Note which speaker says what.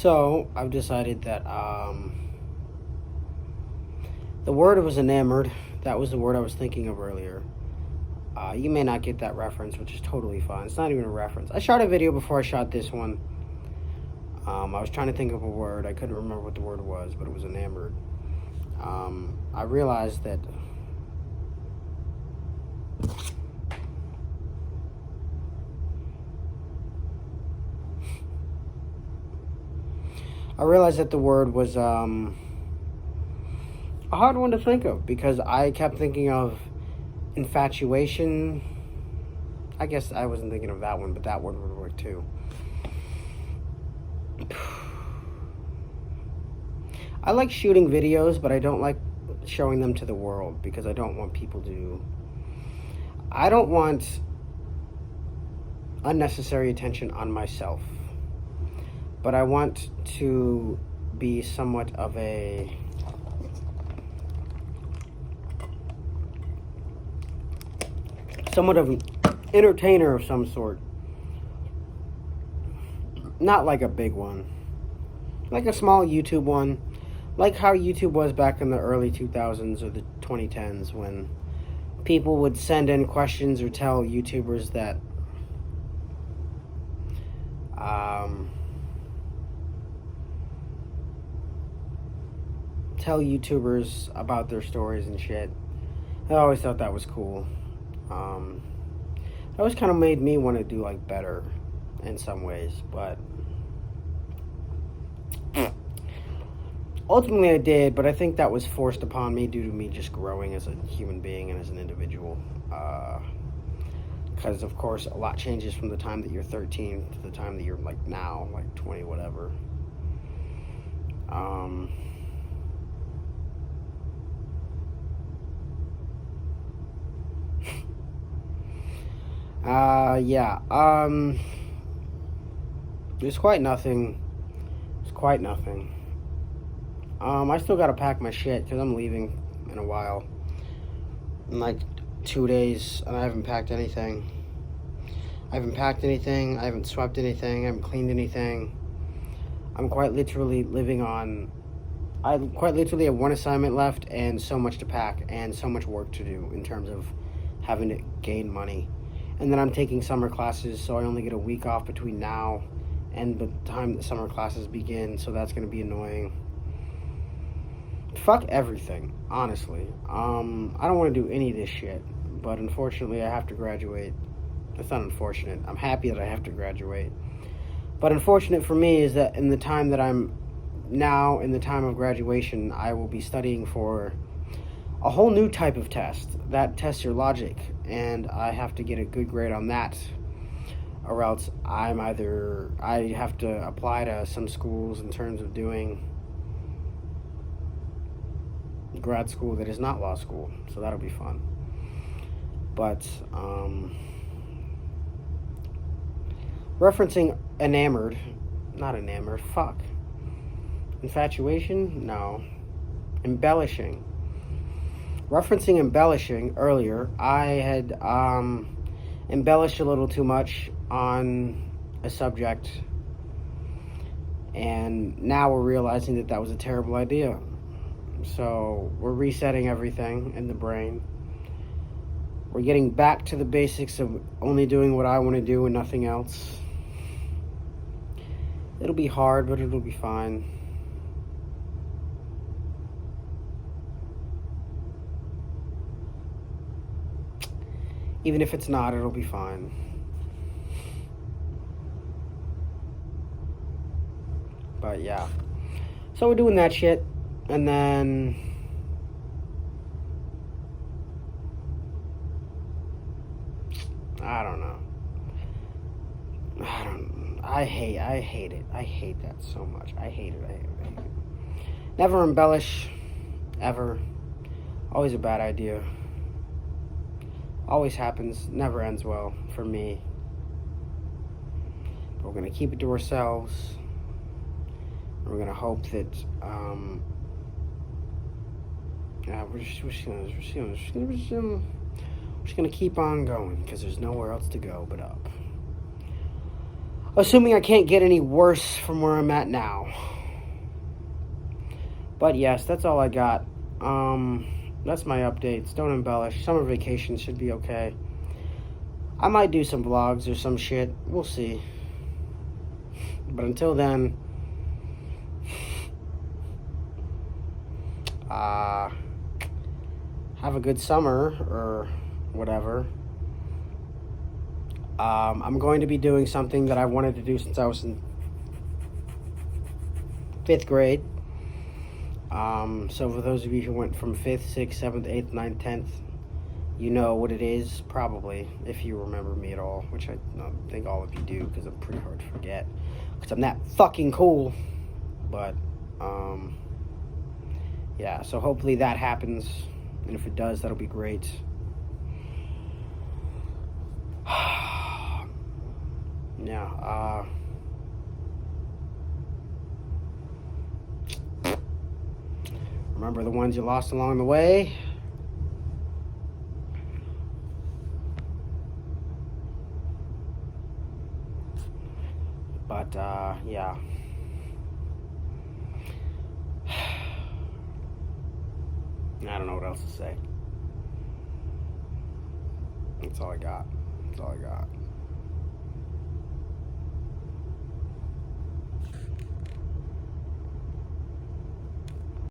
Speaker 1: So, I've decided that the word was enamored. That was the word I was thinking of earlier. You may not get that reference, which is totally fine. It's not even a reference. I shot a video before I shot this one. I was trying to think of a word. I couldn't remember what the word was, but it was enamored. I realized that the word was a hard one to think of because I kept thinking of infatuation. I guess I wasn't thinking of that one, but that word would work too. I like shooting videos, but I don't like showing them to the world because I don't want people to... I don't want unnecessary attention on myself, but I want to be somewhat of an entertainer of some sort. Not like a big one, like a small YouTube one, like how YouTube was back in the early 2000s or the 2010s when people would send in questions or tell YouTubers that about their stories and shit. I always thought that was cool. That always kind of made me want to do like better in some ways, but ultimately I did, but I think that was forced upon me due to me just growing as a human being and as an individual. Because of course a lot changes from the time that you're 13 to the time that you're like now, like 20, whatever. Yeah. It's quite nothing. It's quite nothing. I still gotta pack my shit because I'm leaving in a while. In like 2 days, and I haven't packed anything. I haven't swept anything, I haven't cleaned anything. I'm quite literally living on... I quite literally have one assignment left and so much to pack and so much work to do in terms of having to gain money. And then I'm taking summer classes, so I only get a week off between now and the time that summer classes begin, so that's going to be annoying. Fuck everything, honestly. I don't want to do any of this shit, but unfortunately I have to graduate. It's not unfortunate. I'm happy that I have to graduate. But unfortunate for me is that in the time that I'm now, in the time of graduation, I will be studying for a whole new type of test that tests your logic, and I have to get a good grade on that, or else I have to apply to some schools in terms of doing grad school that is not law school, so that'll be fun. But referencing infatuation, no, embellishing. Referencing embellishing earlier, I had embellished a little too much on a subject, and now we're realizing that that was a terrible idea. So we're resetting everything in the brain. We're getting back to the basics of only doing what I want to do and nothing else. It'll be hard, but it'll be fine. Even if it's not, it'll be fine. But yeah. So we're doing that shit. And then... I don't know. I hate it. I hate that so much. I hate it. Never embellish. Ever. Always a bad idea. Always happens, never ends well for me. But we're gonna keep it to ourselves. We're gonna hope that we're just gonna keep on going because there's nowhere else to go but up. Assuming I can't get any worse from where I'm at now. But yes, that's all I got. That's my updates. Don't embellish. Summer vacation should be okay. I might do some vlogs or some shit. We'll see. But until then, have a good summer or whatever. I'm going to be doing something that I wanted to do since I was in 5th grade. So for those of you who went from 5th, 6th, 7th, 8th, 9th, 10th, you know what it is, probably, if you remember me at all, which I think all of you do, because I'm pretty hard to forget, because I'm that fucking cool. But, yeah, so hopefully that happens, and if it does, that'll be great. Yeah, remember the ones you lost along the way. But, yeah. I don't know what else to say. That's all I got. That's all I got.